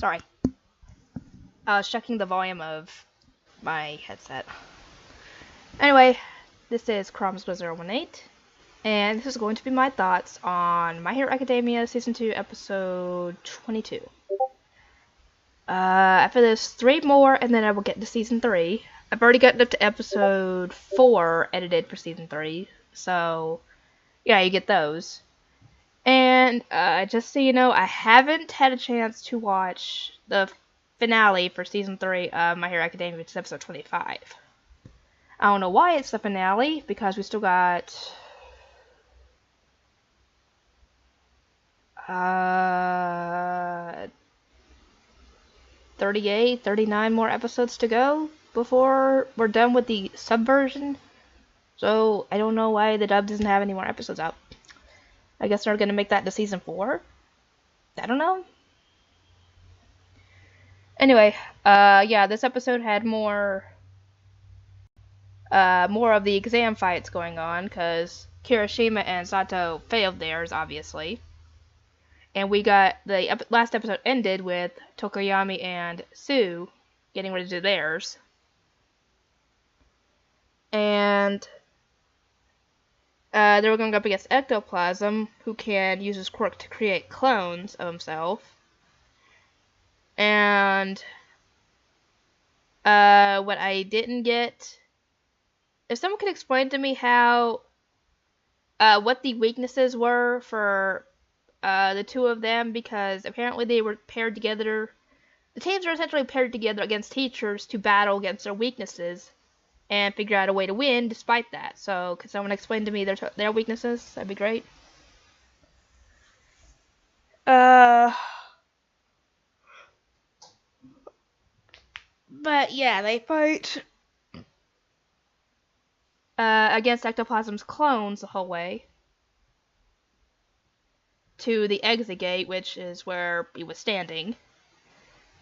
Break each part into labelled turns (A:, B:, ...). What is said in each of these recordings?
A: Sorry. I was checking the volume of my headset. Anyway, this is Cromsbo018, and this is going to be my thoughts on My Hero Academia Season 2, Episode 22. After this, 3 more, and then I will get to Season 3. I've already gotten up to Episode 4 edited for Season 3, so yeah, you get those. And just so you know, I haven't had a chance to watch the finale for Season 3 of My Hero Academia, which is Episode 25. I don't know why it's the finale, because we still got 38, 39 more episodes to go before we're done with the subversion. So I don't know why the dub doesn't have any more episodes out. I guess they're gonna make that to Season 4? I don't know. Anyway, yeah, this episode had more of the exam fights going on, because Kirishima and Sato failed theirs, obviously. And we got, the last episode ended with Tokoyami and Sue getting ready to do theirs. And they were going up against Ectoplasm, who can use his quirk to create clones of himself. And what I didn't get, if someone could explain to me how, what the weaknesses were for the two of them, because apparently they were paired together. The teams are essentially paired together against teachers to battle against their weaknesses and figure out a way to win despite that. So, could someone explain to me their weaknesses? That'd be great. But yeah, they fight against Ectoplasm's clones the whole way to the exit gate, which is where he was standing.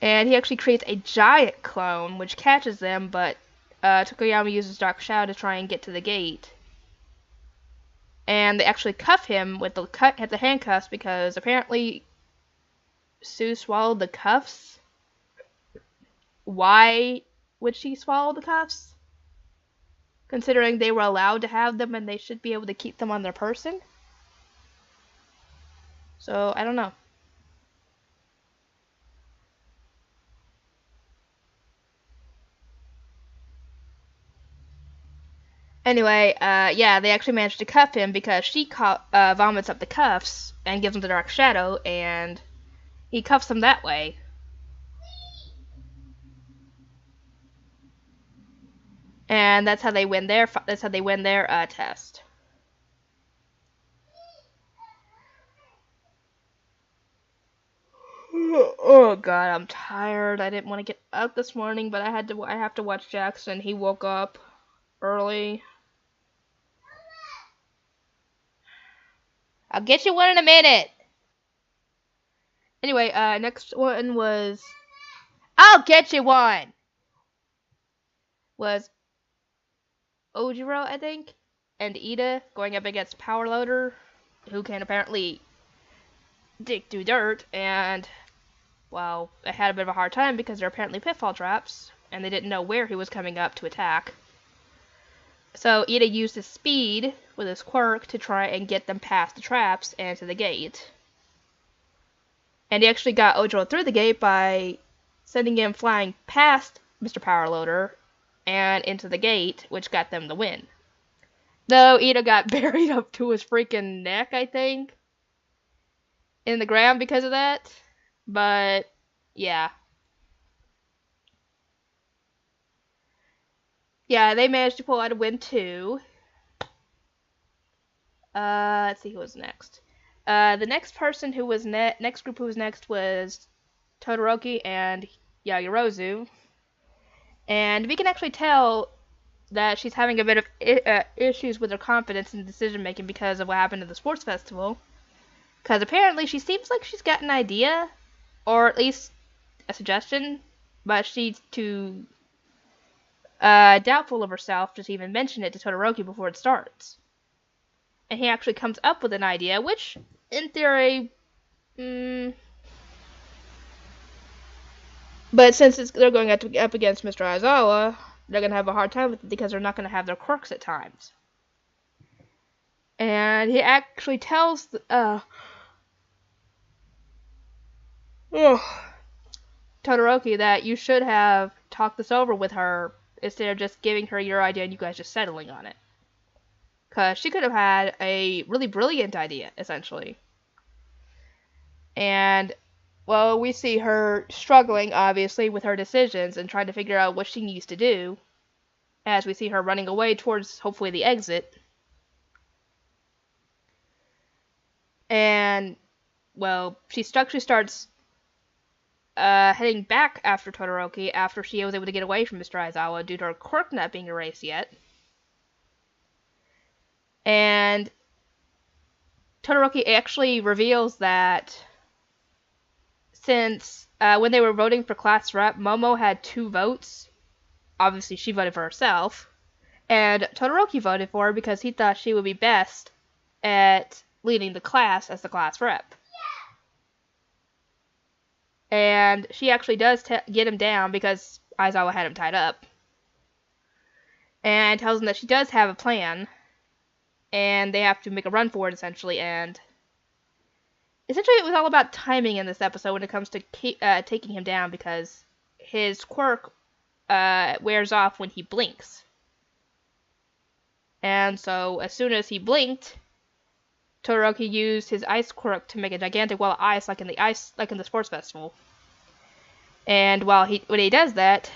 A: And he actually creates a giant clone, which catches them, but Tokoyami uses Dark Shadow to try and get to the gate. And they actually cuff him with the handcuffs, because apparently Sue swallowed the cuffs. Why would she swallow the cuffs? Considering they were allowed to have them and they should be able to keep them on their person. So, I don't know. Anyway, yeah, they actually managed to cuff him because she vomits up the cuffs and gives him the Dark Shadow, and he cuffs them that way. And that's how they win their test. Oh god, I'm tired. I didn't want to get up this morning, but I have to watch Jackson. He woke up early. I'll get you one in a minute. Anyway, next one was I'll get you one. Was Ojiro, I think, and Ida going up against Power Loader, who can apparently dig through dirt, and well, they had a bit of a hard time because they're apparently pitfall traps, and they didn't know where he was coming up to attack. So Ida used his speed with his quirk to try and get them past the traps and to the gate. And he actually got Ojiro through the gate by sending him flying past Mr. Power Loader and into the gate, which got them the win. Though Ida got buried up to his freaking neck, I think, in the ground because of that. But, yeah. Yeah, they managed to pull out a win too. Let's see who was next. The next person who was next group who was next was Todoroki and Yagirozu. And we can actually tell that she's having a bit of issues with her confidence and decision making because of what happened at the sports festival. Because apparently she seems like she's got an idea, or at least a suggestion, but she's too doubtful of herself to even mention it to Todoroki before it starts. And he actually comes up with an idea, which, in theory, But since they're going up against Mr. Aizawa, they're going to have a hard time with it because they're not going to have their quirks at times. And he actually tells Todoroki that you should have talked this over with her instead of just giving her your idea and you guys just settling on it. Because she could have had a really brilliant idea, essentially. And, well, we see her struggling, obviously, with her decisions and trying to figure out what she needs to do as we see her running away towards, hopefully, the exit. And, well, she starts heading back after Todoroki after she was able to get away from Mr. Aizawa due to her quirk not being erased yet. And Todoroki actually reveals that since when they were voting for class rep, Momo had 2 votes. Obviously, she voted for herself. And Todoroki voted for her because he thought she would be best at leading the class as the class rep. And she actually does get him down because Aizawa had him tied up. And tells him that she does have a plan. And they have to make a run for it, essentially. And essentially it was all about timing in this episode when it comes to taking him down. Because his quirk wears off when he blinks. And so as soon as he blinked, Todoroki used his ice quirk to make a gigantic wall of ice like in the sports festival. And when he does that,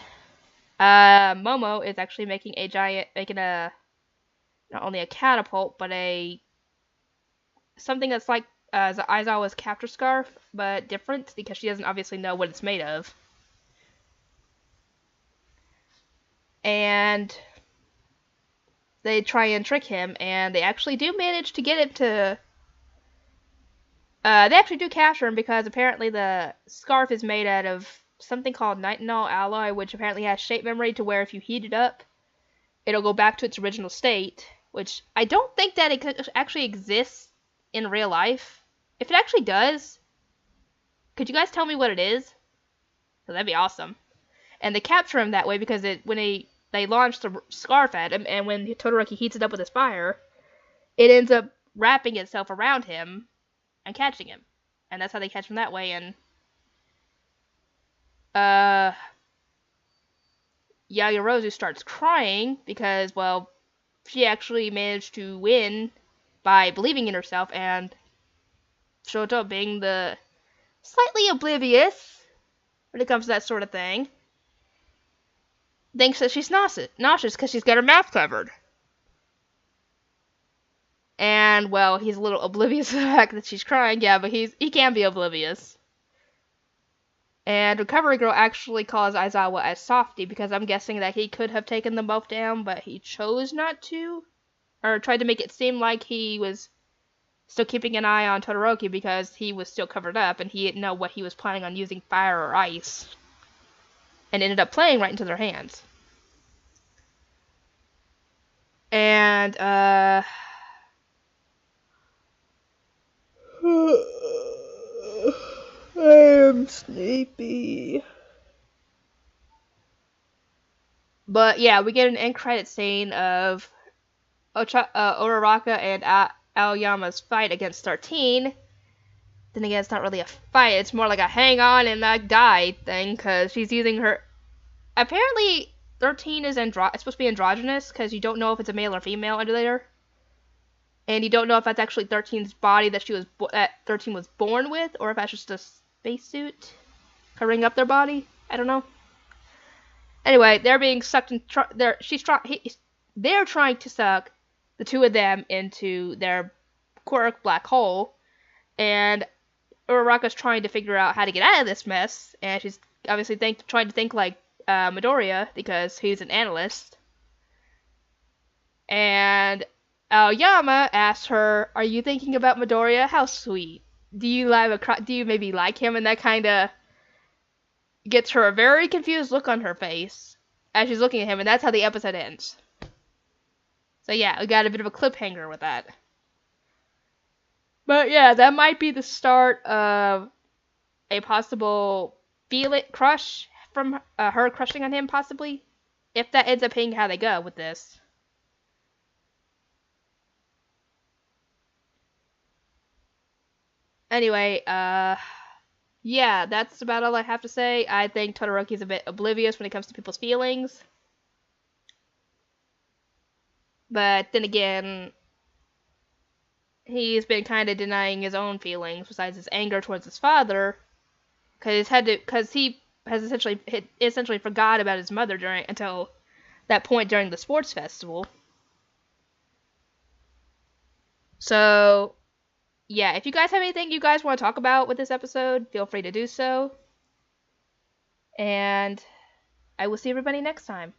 A: Momo is actually making not only a catapult, but something that's like Aizawa's capture scarf, but different because she doesn't obviously know what it's made of. And they try and trick him, and they actually do manage to get him to... they actually do capture him because apparently the scarf is made out of something called nitinol alloy, which apparently has shape memory to where if you heat it up, it'll go back to its original state, which I don't think that it actually exists in real life. If it actually does, could you guys tell me what it is? Because that'd be awesome. And they capture him that way because when they launch the scarf at him, and when Todoroki heats it up with his fire, it ends up wrapping itself around him and catching him. And that's how they catch him that way. And Yaoyorozu starts crying because, well, she actually managed to win by believing in herself, and Shoto, being the slightly oblivious when it comes to that sort of thing, thinks that she's nauseous because she's got her mouth covered. And, well, he's a little oblivious to the fact that she's crying, yeah, but he can be oblivious. And Recovery Girl actually calls Aizawa a softie because I'm guessing that he could have taken them both down, but he chose not to. Or tried to make it seem like he was still keeping an eye on Todoroki because he was still covered up and he didn't know what he was planning on using, fire or ice. And ended up playing right into their hands. And, I am sleepy. But yeah, we get an end credit scene of Uraraka and Aoyama's fight against 13. Then again, it's not really a fight. It's more like a hang on and die thing because she's using her... Apparently, 13 is it's supposed to be androgynous because you don't know if it's a male or female later. And you don't know if that's actually 13's body that 13 was born with, or if that's just a spacesuit covering up their body. I don't know. Anyway, they're being sucked in. They're trying to suck the two of them into their quirk black hole, and Uraraka's trying to figure out how to get out of this mess, and she's obviously trying to think like Midoriya because he's an analyst. And Aoyama asks her, "Are you thinking about Midoriya? How sweet. Do you maybe like him?" And that kind of gets her a very confused look on her face as she's looking at him, and that's how the episode ends. So yeah, we got a bit of a cliffhanger with that. But yeah, that might be the start of a possible from her crushing on him, possibly. If that ends up being how they go with this. Anyway, yeah, that's about all I have to say. I think Todoroki's a bit oblivious when it comes to people's feelings. But then again, he's been kind of denying his own feelings, besides his anger towards his father, because he has essentially forgot about his mother until that point during the sports festival. So, yeah, if you guys have anything you guys want to talk about with this episode, feel free to do so. And I will see everybody next time.